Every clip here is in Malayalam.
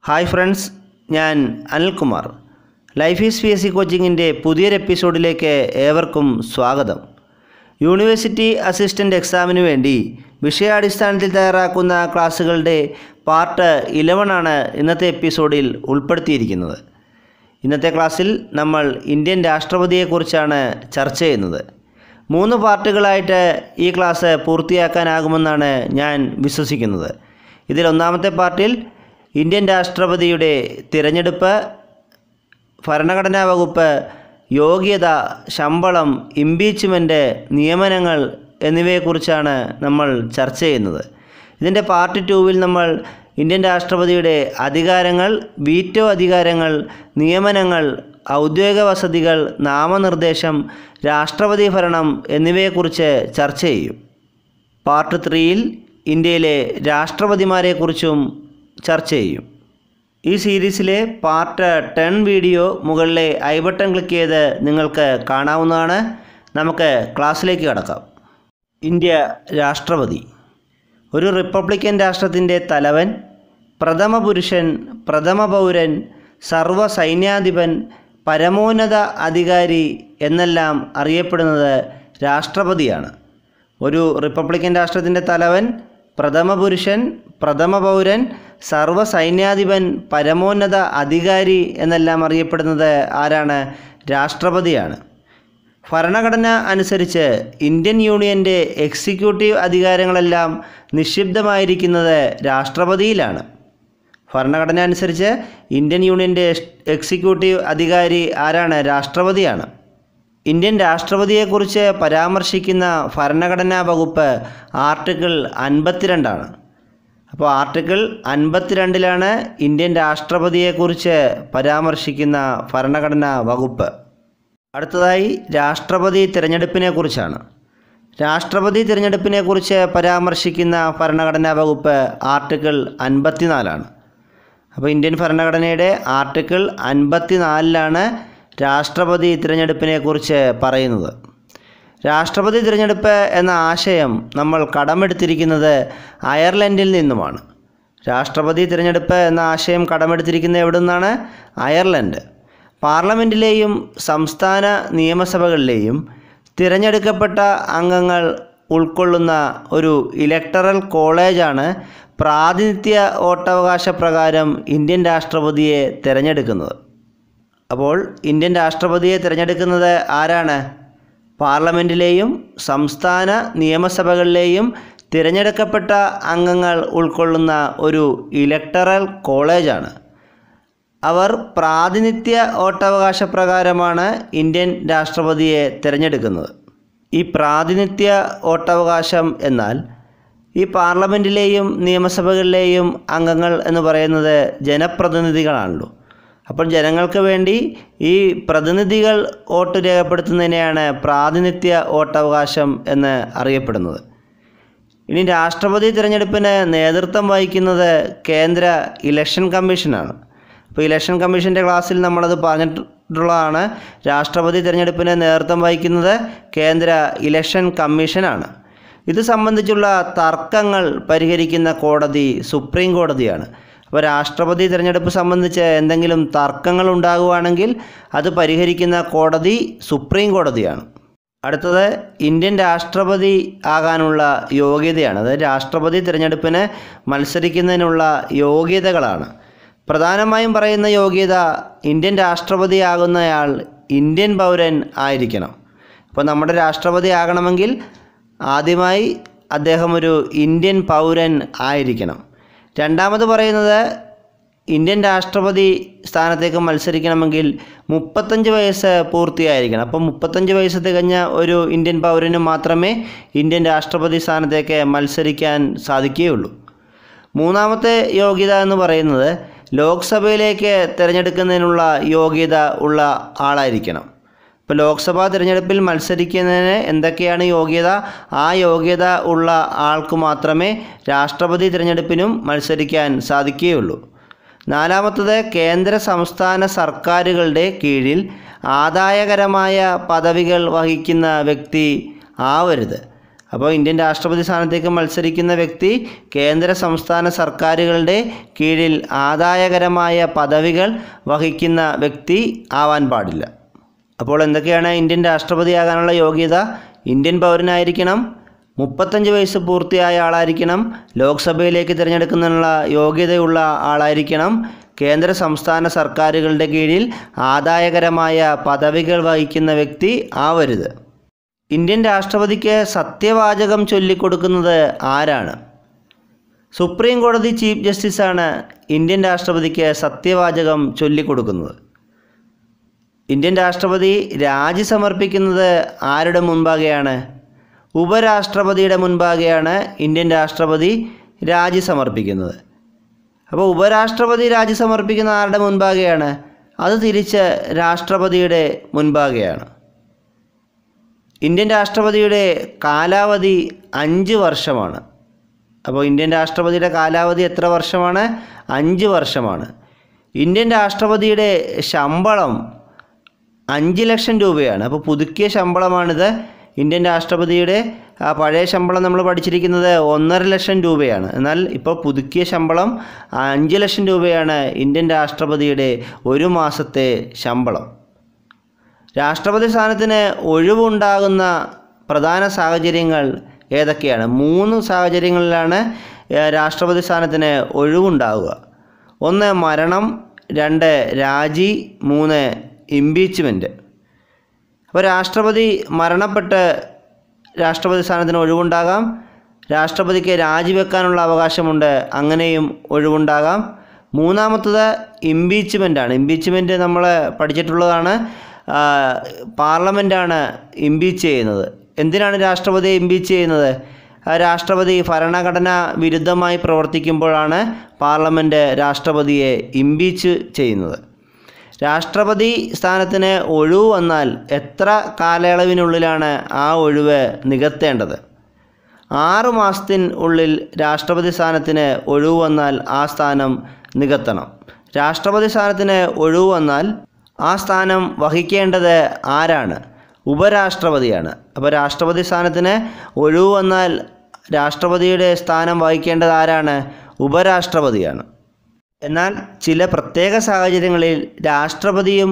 ഹായ് ഫ്രണ്ട്സ്, ഞാൻ അനിൽകുമാർ. ലൈഫ് ഈസ് PSC കോച്ചിങ്ങിൻ്റെ പുതിയൊരു എപ്പിസോഡിലേക്ക് ഏവർക്കും സ്വാഗതം. യൂണിവേഴ്സിറ്റി അസിസ്റ്റൻ്റ് എക്സാമിന് വേണ്ടി വിഷയാടിസ്ഥാനത്തിൽ തയ്യാറാക്കുന്ന ക്ലാസ്സുകളുടെ പാർട്ട് 11 ആണ് ഇന്നത്തെ എപ്പിസോഡിൽ ഉൾപ്പെടുത്തിയിരിക്കുന്നത്. ഇന്നത്തെ ക്ലാസ്സിൽ നമ്മൾ ഇന്ത്യൻ രാഷ്ട്രപതിയെക്കുറിച്ചാണ് ചർച്ച ചെയ്യുന്നത്. 3 പാർട്ടുകളായിട്ട് ഈ ക്ലാസ് പൂർത്തിയാക്കാനാകുമെന്നാണ് ഞാൻ വിശ്വസിക്കുന്നത്. ഇതിൽ ഒന്നാമത്തെ പാർട്ടിൽ ഇന്ത്യൻ രാഷ്ട്രപതിയുടെ തിരഞ്ഞെടുപ്പ്, ഭരണഘടനാ വകുപ്പ്, യോഗ്യത, ശമ്പളം, ഇംപീച്ച്മെൻറ്റ്, നിയമനങ്ങൾ എന്നിവയെക്കുറിച്ചാണ് നമ്മൾ ചർച്ച ചെയ്യുന്നത്. ഇതിൻ്റെ പാർട്ട് 2വിൽ നമ്മൾ ഇന്ത്യൻ രാഷ്ട്രപതിയുടെ അധികാരങ്ങൾ, വീറ്റോ അധികാരങ്ങൾ, നിയമനങ്ങൾ, ഔദ്യോഗിക വസതികൾ, നാമനിർദ്ദേശം, രാഷ്ട്രപതി ഭരണം എന്നിവയെക്കുറിച്ച് ചർച്ച ചെയ്യും. പാർട്ട് 3യിൽ ഇന്ത്യയിലെ രാഷ്ട്രപതിമാരെക്കുറിച്ചും ചർച്ച ചെയ്യും. ഈ സീരീസിലെ പാർട്ട് 10 വീഡിയോ മുകളിലെ ഐ ബട്ടൺ ക്ലിക്ക് ചെയ്ത് നിങ്ങൾക്ക് കാണാവുന്നതാണ്. നമുക്ക് ക്ലാസ്സിലേക്ക് കടക്കാം. ഇന്ത്യ രാഷ്ട്രപതി ഒരു റിപ്പബ്ലിക്കൻ രാഷ്ട്രത്തിൻ്റെ തലവൻ, പ്രഥമ പുരുഷൻ, പ്രഥമ പൗരൻ, സർവ സൈന്യാധിപൻ, പരമോന്നത അധികാരി എന്നെല്ലാം അറിയപ്പെടുന്നത് രാഷ്ട്രപതിയാണ്. ഒരു റിപ്പബ്ലിക്കൻ രാഷ്ട്രത്തിൻ്റെ തലവൻ, പ്രഥമ പുരുഷൻ, പ്രഥമ പൗരൻ, സർവ സൈന്യാധിപൻ, പരമോന്നത അധികാരി എന്നെല്ലാം അറിയപ്പെടുന്നത് ആരാണ്? രാഷ്ട്രപതിയാണ്. ഭരണഘടന അനുസരിച്ച് ഇന്ത്യൻ യൂണിയൻ്റെ എക്സിക്യൂട്ടീവ് അധികാരങ്ങളെല്ലാം നിക്ഷിപ്തമായിരിക്കുന്നത് രാഷ്ട്രപതിയിലാണ്. ഭരണഘടന അനുസരിച്ച് ഇന്ത്യൻ യൂണിയൻ്റെ എക്സിക്യൂട്ടീവ് അധികാരി ആരാണ്? രാഷ്ട്രപതിയാണ്. ഇന്ത്യൻ രാഷ്ട്രപതിയെക്കുറിച്ച് പരാമർശിക്കുന്ന ഭരണഘടനാ വകുപ്പ് ആർട്ടിക്കിൾ 52 ആണ്. അപ്പോൾ ആർട്ടിക്കിൾ 52ലാണ് ഇന്ത്യൻ രാഷ്ട്രപതിയെക്കുറിച്ച് പരാമർശിക്കുന്ന ഭരണഘടനാ വകുപ്പ്. അടുത്തതായി രാഷ്ട്രപതി തിരഞ്ഞെടുപ്പിനെക്കുറിച്ചാണ്. രാഷ്ട്രപതി തിരഞ്ഞെടുപ്പിനെക്കുറിച്ച് പരാമർശിക്കുന്ന ഭരണഘടനാ വകുപ്പ് ആർട്ടിക്കിൾ 54ആണ്. അപ്പോൾ ഇന്ത്യൻ ഭരണഘടനയുടെ ആർട്ടിക്കിൾ 54ലാണ് രാഷ്ട്രപതി തിരഞ്ഞെടുപ്പിനെക്കുറിച്ച് പറയുന്നത്. രാഷ്ട്രപതി തിരഞ്ഞെടുപ്പ് എന്ന ആശയം നമ്മൾ കടമെടുത്തിരിക്കുന്നത് അയർലൻഡിൽ നിന്നുമാണ്. രാഷ്ട്രപതി തിരഞ്ഞെടുപ്പ് എന്ന ആശയം കടമെടുത്തിരിക്കുന്നത് എവിടെ നിന്നാണ്? അയർലൻഡ്. പാർലമെൻറ്റിലെയും സംസ്ഥാന നിയമസഭകളിലെയും തിരഞ്ഞെടുക്കപ്പെട്ട അംഗങ്ങൾ ഉൾക്കൊള്ളുന്ന ഒരു ഇലക്ടറൽ കോളേജാണ് പ്രാതിനിധ്യ വോട്ടവകാശ പ്രകാരം ഇന്ത്യൻ രാഷ്ട്രപതിയെ തിരഞ്ഞെടുക്കുന്നത്. അപ്പോൾ ഇന്ത്യൻ രാഷ്ട്രപതിയെ തിരഞ്ഞെടുക്കുന്നത് ആരാണ്? പാർലമെൻറ്റിലെയും സംസ്ഥാന നിയമസഭകളിലെയും തിരഞ്ഞെടുക്കപ്പെട്ട അംഗങ്ങൾ ഉൾക്കൊള്ളുന്ന ഒരു ഇലക്ടറൽ കോളേജാണ്. അവർ പ്രാതിനിധ്യ വോട്ടവകാശ പ്രകാരമാണ് ഇന്ത്യൻ രാഷ്ട്രപതിയെ തിരഞ്ഞെടുക്കുന്നത്. ഈ പ്രാതിനിധ്യ വോട്ടവകാശം എന്നാൽ ഈ പാർലമെൻറ്റിലെയും നിയമസഭകളിലെയും അംഗങ്ങൾ എന്ന് പറയുന്നത് ജനപ്രതിനിധികളാണല്ലോ. അപ്പോൾ ജനങ്ങൾക്ക് വേണ്ടി ഈ പ്രതിനിധികൾ വോട്ട് രേഖപ്പെടുത്തുന്നതിനെയാണ് പ്രാതിനിധ്യ വോട്ടവകാശം എന്ന് അറിയപ്പെടുന്നത്. ഇനി രാഷ്ട്രപതി തിരഞ്ഞെടുപ്പിന് നേതൃത്വം വഹിക്കുന്നത് കേന്ദ്ര ഇലക്ഷൻ കമ്മീഷനാണ്. അപ്പോൾ ഇലക്ഷൻ കമ്മീഷൻ്റെ ക്ലാസ്സിൽ നമ്മളത് പറഞ്ഞിട്ടുള്ളതാണ്. രാഷ്ട്രപതി തിരഞ്ഞെടുപ്പിന് നേതൃത്വം വഹിക്കുന്നത് കേന്ദ്ര ഇലക്ഷൻ കമ്മീഷനാണ്. ഇത് സംബന്ധിച്ചുള്ള തർക്കങ്ങൾ പരിഹരിക്കുന്ന കോടതി സുപ്രീം കോടതിയാണ്. അപ്പോൾ രാഷ്ട്രപതി തിരഞ്ഞെടുപ്പ് സംബന്ധിച്ച് എന്തെങ്കിലും തർക്കങ്ങൾ ഉണ്ടാകുകയാണെങ്കിൽ അത് പരിഹരിക്കുന്ന കോടതി സുപ്രീം കോടതിയാണ്. അടുത്തത് ഇന്ത്യൻ രാഷ്ട്രപതി ആകാനുള്ള യോഗ്യതയാണ്. അതായത് രാഷ്ട്രപതി തിരഞ്ഞെടുപ്പിന് മത്സരിക്കുന്നതിനുള്ള യോഗ്യതകളാണ്. പ്രധാനമായും പറയുന്ന യോഗ്യത, ഇന്ത്യൻ രാഷ്ട്രപതി ആകുന്നയാൾ ഇന്ത്യൻ പൗരൻ ആയിരിക്കണം. അപ്പോൾ നമ്മുടെ രാഷ്ട്രപതി ആകണമെങ്കിൽ ആദ്യമായി അദ്ദേഹം ഒരു ഇന്ത്യൻ പൗരൻ ആയിരിക്കണം. രണ്ടാമത് പറയുന്നത്, ഇന്ത്യൻ രാഷ്ട്രപതി സ്ഥാനത്തേക്ക് മത്സരിക്കണമെങ്കിൽ 35 വയസ്സ് പൂർത്തിയായിരിക്കണം. അപ്പം 35 വയസ്സ് തികഞ്ഞ ഒരു ഇന്ത്യൻ പൗരന് മാത്രമേ ഇന്ത്യൻ രാഷ്ട്രപതി സ്ഥാനത്തേക്ക് മത്സരിക്കാൻ സാധിക്കുകയുള്ളൂ. മൂന്നാമത്തെ യോഗ്യത എന്ന് പറയുന്നത് ലോക്സഭയിലേക്ക് തിരഞ്ഞെടുക്കുന്നതിനുള്ള യോഗ്യത ഉള്ള ആളായിരിക്കണം. ഇപ്പോൾ ലോക്സഭാ തിരഞ്ഞെടുപ്പിൽ മത്സരിക്കുന്നതിന് എന്തൊക്കെയാണ് യോഗ്യത? ആ യോഗ്യത ഉള്ള ആൾക്ക് മാത്രമേ രാഷ്ട്രപതി തിരഞ്ഞെടുപ്പിനും മത്സരിക്കാൻ സാധിക്കുകയുള്ളൂ. നാലാമത്തത്, കേന്ദ്ര സംസ്ഥാന സർക്കാരുകളുടെ കീഴിൽ ആദായകരമായ പദവികൾ വഹിക്കുന്ന വ്യക്തി ആവരുത്. അപ്പോൾ ഇന്ത്യൻ രാഷ്ട്രപതി സ്ഥാനത്തേക്ക് മത്സരിക്കുന്ന വ്യക്തി കേന്ദ്ര സംസ്ഥാന സർക്കാരുകളുടെ കീഴിൽ ആദായകരമായ പദവികൾ വഹിക്കുന്ന വ്യക്തി ആവാൻ പാടില്ല. അപ്പോൾ എന്തൊക്കെയാണ് ഇന്ത്യൻ രാഷ്ട്രപതിയാകാനുള്ള യോഗ്യത? ഇന്ത്യൻ പൗരനായിരിക്കണം, 35 വയസ്സ് പൂർത്തിയായ ആളായിരിക്കണം, ലോക്സഭയിലേക്ക് തിരഞ്ഞെടുക്കുന്നതിനുള്ള യോഗ്യതയുള്ള ആളായിരിക്കണം, കേന്ദ്ര സംസ്ഥാന സർക്കാരുകളുടെ കീഴിൽ ആദായകരമായ പദവികൾ വഹിക്കുന്ന വ്യക്തി ആവരുത്. ഇന്ത്യൻ രാഷ്ട്രപതിക്ക് സത്യവാചകം ചൊല്ലിക്കൊടുക്കുന്നത് ആരാണ്? സുപ്രീം കോടതി ചീഫ് ജസ്റ്റിസാണ് ഇന്ത്യൻ രാഷ്ട്രപതിക്ക് സത്യവാചകം ചൊല്ലിക്കൊടുക്കുന്നത്. ഇന്ത്യൻ രാഷ്ട്രപതി രാജി സമർപ്പിക്കുന്നത് ആരുടെ മുൻപാകെയാണ്? ഉപരാഷ്ട്രപതിയുടെ മുൻപാകെയാണ് ഇന്ത്യൻ രാഷ്ട്രപതി രാജി സമർപ്പിക്കുന്നത്. അപ്പോൾ ഉപരാഷ്ട്രപതി രാജി സമർപ്പിക്കുന്ന ആരുടെ മുൻപാകെയാണ്? അത് തിരിച്ച് രാഷ്ട്രപതിയുടെ മുൻപാകെയാണ്. ഇന്ത്യൻ രാഷ്ട്രപതിയുടെ കാലാവധി 5 വർഷമാണ്. അപ്പോൾ ഇന്ത്യൻ രാഷ്ട്രപതിയുടെ കാലാവധി എത്ര വർഷമാണ്? 5 വർഷമാണ്. ഇന്ത്യൻ രാഷ്ട്രപതിയുടെ ശമ്പളം 5 ലക്ഷം രൂപയാണ്. അപ്പോൾ പുതുക്കിയ ശമ്പളമാണിത്. ഇന്ത്യൻ രാഷ്ട്രപതിയുടെ പഴയ ശമ്പളം നമ്മൾ പഠിച്ചിരിക്കുന്നത് 1.5 ലക്ഷം രൂപയാണ്. എന്നാൽ ഇപ്പോൾ പുതുക്കിയ ശമ്പളം 5 ലക്ഷം രൂപയാണ് ഇന്ത്യൻ രാഷ്ട്രപതിയുടെ ഒരു മാസത്തെ ശമ്പളം. രാഷ്ട്രപതി സ്ഥാനത്തിന് ഒഴിവുണ്ടാകുന്ന പ്രധാന സാഹചര്യങ്ങൾ ഏതൊക്കെയാണ്? 3 സാഹചര്യങ്ങളിലാണ് രാഷ്ട്രപതി സ്ഥാനത്തിന് ഒഴിവുണ്ടാവുക. 1 മരണം, 2 രാജി, 3 ഇംപീച്ച്മെൻറ്റ്. അപ്പോൾ രാഷ്ട്രപതി മരണപ്പെട്ട് രാഷ്ട്രപതി സ്ഥാനത്തിന് ഒഴിവുണ്ടാകാം. രാഷ്ട്രപതിക്ക് രാജിവെക്കാനുള്ള അവകാശമുണ്ട്, അങ്ങനെയും ഒഴിവുണ്ടാകാം. 3-മത്തത് ഇംപീച്ച്മെൻ്റാണ്. ഇംപീച്ച്മെൻറ്റ് നമ്മൾ പഠിച്ചിട്ടുള്ളതാണ്. പാർലമെൻറ്റാണ് ഇംപീച്ച് ചെയ്യുന്നത്. എന്തിനാണ് രാഷ്ട്രപതിയെ ഇംപീച്ച് ചെയ്യുന്നത്? രാഷ്ട്രപതി ഭരണഘടനാ വിരുദ്ധമായി പ്രവർത്തിക്കുമ്പോഴാണ് പാർലമെൻറ്റ് രാഷ്ട്രപതിയെ ഇംപീച്ച് ചെയ്യുന്നത്. രാഷ്ട്രപതി സ്ഥാനത്തിന് ഒഴിവ് വന്നാൽ എത്ര കാലയളവിനുള്ളിലാണ് ആ ഒഴിവ് നികത്തേണ്ടത്? 6 മാസത്തിനുള്ളിൽ രാഷ്ട്രപതി സ്ഥാനത്തിന് ഒഴിവ് വന്നാൽ ആ സ്ഥാനം നികത്തണം. രാഷ്ട്രപതി സ്ഥാനത്തിന് ഒഴിവ് വന്നാൽ ആ സ്ഥാനം വഹിക്കേണ്ടത് ആരാണ്? ഉപരാഷ്ട്രപതിയാണ്. അപ്പോൾ രാഷ്ട്രപതി സ്ഥാനത്തിന് ഒഴിവ് വന്നാൽ രാഷ്ട്രപതിയുടെ സ്ഥാനം വഹിക്കേണ്ടത് ആരാണ്? ഉപരാഷ്ട്രപതിയാണ്. എന്നാൽ ചില പ്രത്യേക സാഹചര്യങ്ങളിൽ രാഷ്ട്രപതിയും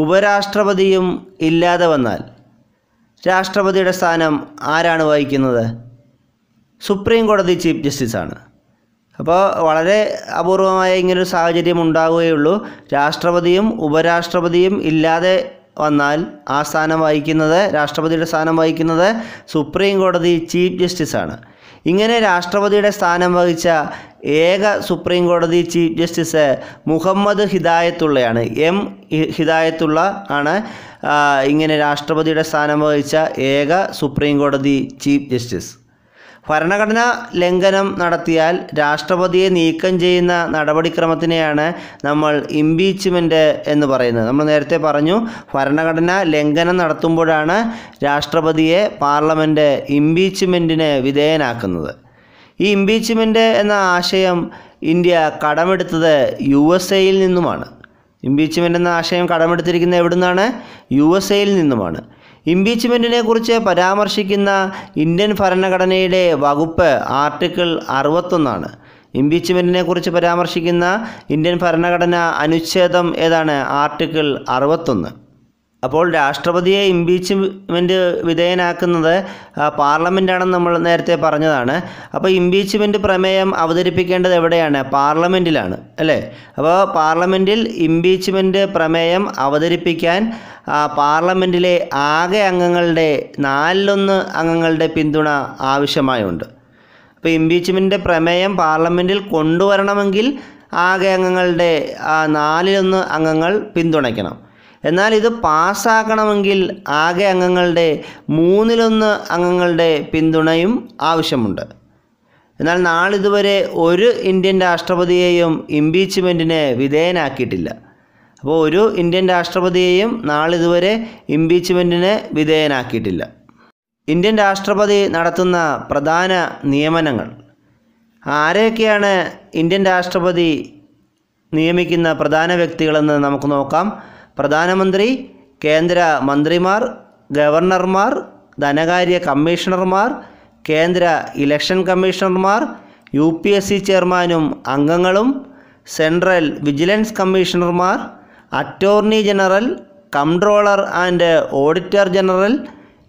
ഉപരാഷ്ട്രപതിയും ഇല്ലാതെ വന്നാൽ രാഷ്ട്രപതിയുടെ സ്ഥാനം ആരാണ് വഹിക്കുന്നത്? സുപ്രീം കോടതി ചീഫ് ജസ്റ്റിസാണ്. അപ്പോൾ വളരെ അപൂർവമായ ഇങ്ങനൊരു സാഹചര്യം ഉണ്ടാവുകയുള്ളൂ. രാഷ്ട്രപതിയും ഉപരാഷ്ട്രപതിയും ഇല്ലാതെ വന്നാൽ ആ സ്ഥാനം വഹിക്കുന്നത്, രാഷ്ട്രപതിയുടെ സ്ഥാനം വഹിക്കുന്നത് സുപ്രീം കോടതി ചീഫ് ജസ്റ്റിസാണ്. ഇങ്ങനെ രാഷ്ട്രപതിയുടെ സ്ഥാനം വഹിച്ച ഏക സുപ്രീം കോടതി ചീഫ് ജസ്റ്റിസ് മുഹമ്മദ് ഹിദായത്തുള്ളയാണ്. ഹിദായത്തുള്ള ആണ് ഇങ്ങനെ രാഷ്ട്രപതിയുടെ സ്ഥാനം വഹിച്ച ഏക സുപ്രീം കോടതി ചീഫ് ജസ്റ്റിസ്. ഭരണഘടനാ ലംഘനം നടത്തിയാൽ രാഷ്ട്രപതിയെ നീക്കം ചെയ്യുന്ന നടപടിക്രമത്തിനെയാണ് നമ്മൾ ഇംപീച്ച്മെൻറ്റ് എന്ന് പറയുന്നത്. നമ്മൾ നേരത്തെ പറഞ്ഞു, ഭരണഘടനാ ലംഘനം നടത്തുമ്പോഴാണ് രാഷ്ട്രപതിയെ പാർലമെൻറ്റ് ഇംപീച്ച്മെൻറ്റിന് വിധേയനാക്കുന്നത്. ഈ ഇംപീച്ച്മെൻറ്റ് എന്ന ആശയം ഇന്ത്യ കടമെടുത്തത് USA-യിൽ നിന്നുമാണ്. ഇംപീച്ച്മെൻറ്റ് എന്ന ആശയം കടമെടുത്തിരിക്കുന്നത് എവിടെ നിന്നാണ്? USA-യിൽ നിന്നുമാണ്. ഇംപീച്ച്മെൻറ്റിനെ കുറിച്ച് പരാമർശിക്കുന്ന ഇന്ത്യൻ ഭരണഘടനയുടെ വകുപ്പ് ആർട്ടിക്കിൾ 61 ഇംപീച്ച്മെൻറ്റിനെ കുറിച്ച് പരാമർശിക്കുന്ന ഇന്ത്യൻ ഭരണഘടന അനുച്ഛേദം ഏതാണ്? ആർട്ടിക്കിൾ 61. അപ്പോൾ രാഷ്ട്രപതിയെ ഇംപീച്ച്മെൻറ്റ് വിധേയനാക്കുന്നത് പാർലമെൻറ്റാണെന്ന് നമ്മൾ നേരത്തെ പറഞ്ഞതാണ്. അപ്പോൾ ഇംപീച്ച്മെൻറ്റ് പ്രമേയം അവതരിപ്പിക്കേണ്ടത് എവിടെയാണ്? പാർലമെൻറ്റിലാണ്, അല്ലേ? അപ്പോൾ പാർലമെൻറ്റിൽ ഇംപീച്ച്മെൻറ്റ് പ്രമേയം അവതരിപ്പിക്കാൻ പാർലമെൻറ്റിലെ ആകെ അംഗങ്ങളുടെ 4/1 അംഗങ്ങളുടെ പിന്തുണ ആവശ്യമായുണ്ട്. അപ്പോൾ ഇംപീച്ച്മെൻറ്റ് പ്രമേയം പാർലമെൻറ്റിൽ കൊണ്ടുവരണമെങ്കിൽ ആകെ അംഗങ്ങളുടെ 4/1 അംഗങ്ങൾ പിന്തുണയ്ക്കണം. എന്നാൽ ഇത് പാസ്സാക്കണമെങ്കിൽ ആകെ അംഗങ്ങളുടെ 3/1 അംഗങ്ങളുടെ പിന്തുണയും ആവശ്യമുണ്ട്. എന്നാൽ നാളിതുവരെ ഒരു ഇന്ത്യൻ രാഷ്ട്രപതിയെയും ഇംപീച്ച്മെൻറ്റിന് വിധേയനാക്കിയിട്ടില്ല. അപ്പോൾ ഒരു ഇന്ത്യൻ രാഷ്ട്രപതിയെയും നാളിതുവരെ ഇംപീച്ച്മെൻറ്റിന് വിധേയനാക്കിയിട്ടില്ല. ഇന്ത്യൻ രാഷ്ട്രപതി നടത്തുന്ന പ്രധാന നിയമനങ്ങൾ ആരെയൊക്കെയാണ് ഇന്ത്യൻ രാഷ്ട്രപതി നിയമിക്കുന്ന പ്രധാന വ്യക്തികളെന്ന് നമുക്ക് നോക്കാം. പ്രധാനമന്ത്രി, കേന്ദ്ര മന്ത്രിമാർ, ഗവർണർമാർ, ധനകാര്യ കമ്മീഷണർമാർ, കേന്ദ്ര ഇലക്ഷൻ കമ്മീഷണർമാർ, UPSC ചെയർമാനും അംഗങ്ങളും, സെൻട്രൽ വിജിലൻസ് കമ്മീഷണർമാർ, attorney general, comptroller and auditor general,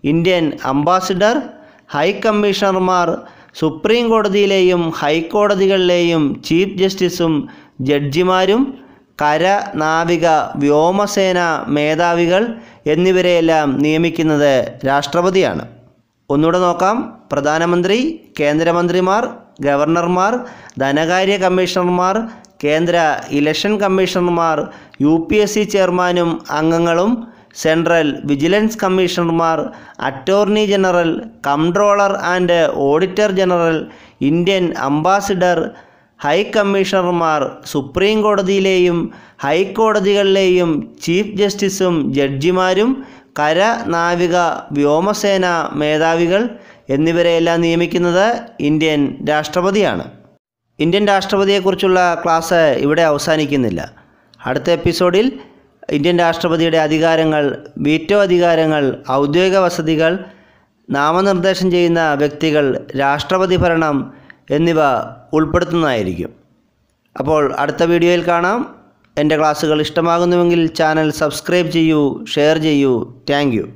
Indian ambassador, high കമ്മീഷണർമാർ, സുപ്രീം കോടതിയിലെയും ഹൈക്കോടതികളിലെയും ചീഫ് ജസ്റ്റിസും ജഡ്ജിമാരും, കര, നാവിക, വ്യോമസേന മേധാവികൾ എന്നിവരെയെല്ലാം നിയമിക്കുന്നത് രാഷ്ട്രപതിയാണ്. ഒന്നുകൂടെ നോക്കാം. പ്രധാനമന്ത്രി, കേന്ദ്രമന്ത്രിമാർ, ഗവർണർമാർ, ധനകാര്യ കമ്മീഷണർമാർ, കേന്ദ്ര ഇലക്ഷൻ കമ്മീഷണർമാർ, UPSC ചെയർമാനും അംഗങ്ങളും, സെൻട്രൽ വിജിലൻസ് കമ്മീഷണർമാർ, attorney general, comptroller and auditor general, Indian ambassador, high കമ്മീഷണർമാർ, സുപ്രീം കോടതിയിലെയും ഹൈക്കോടതികളിലെയും ചീഫ് ജസ്റ്റിസും ജഡ്ജിമാരും, കര, നാവിക, വ്യോമസേന മേധാവികൾ എന്നിവരെയെല്ലാം നിയമിക്കുന്നത് ഇന്ത്യൻ രാഷ്ട്രപതിയാണ്. ഇന്ത്യൻ രാഷ്ട്രപതിയെക്കുറിച്ചുള്ള ക്ലാസ് ഇവിടെ അവസാനിക്കുന്നില്ല. അടുത്ത എപ്പിസോഡിൽ ഇന്ത്യൻ രാഷ്ട്രപതിയുടെ അധികാരങ്ങൾ, വീറ്റോ അധികാരങ്ങൾ, ഔദ്യോഗിക വസതികൾ, നാമനിർദ്ദേശം ചെയ്യുന്ന വ്യക്തികൾ, രാഷ്ട്രപതി ഭരണം എന്നിവ ഉൾപ്പെടുത്തുന്നതായിരിക്കും. അപ്പോൾ അടുത്ത വീഡിയോയിൽ കാണാം. എൻ്റെ ക്ലാസ്സുകൾ ഇഷ്ടമാകുന്നുവെങ്കിൽ ചാനൽ സബ്സ്ക്രൈബ് ചെയ്യൂ, ഷെയർ ചെയ്യൂ. Thank you.